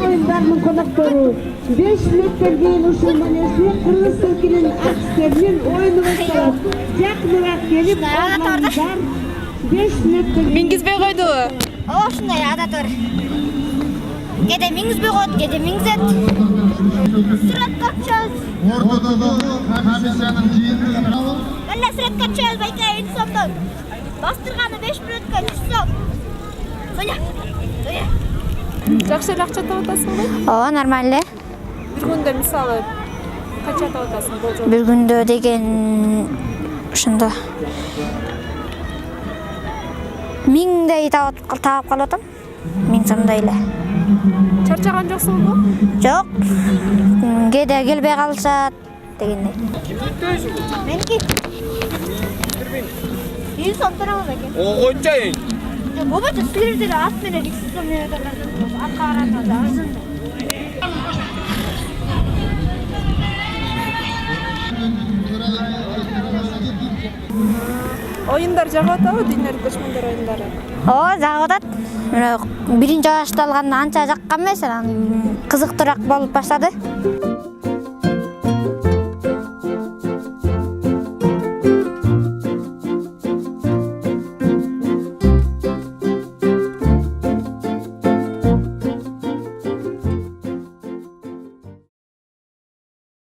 Oyunlarının konakları 5 metreden uşun manesi Kırgız Türk'ünün askerinin oyunu başlar. Yakınırak gelip ormanlar 5 metreden... Mingizbey koydu. O şunday adadır. Gede mingizbey koydu, gede mingizet. Sırat kapacağız. Valla sırat kapacağız, bayka en sonunda. Bastırganı 5 minutka düşsün. Söyle, söyle. Жақсы ақша тауып атасың ғой? Ооба, нормально. Bir күндө мисалы канча тауып атасың болжол? Bir күндө деген ушунда 1000дей таап калып атам. 1000 сомдой эле. Чарчаган жоксуңбу? Жок. Кээде келбей калышат дегендей. Меники. 100 сом турабыз экен. Ойчайын. Бабача силердер ат менен иксизем атка карата арзан. Оюндар жагып атабы, динер көчмөндөр оюндары? Ооба, жагып атат. Биринчи башталганда анча жаккан эмес, анан кызыктуураак болуп баштады.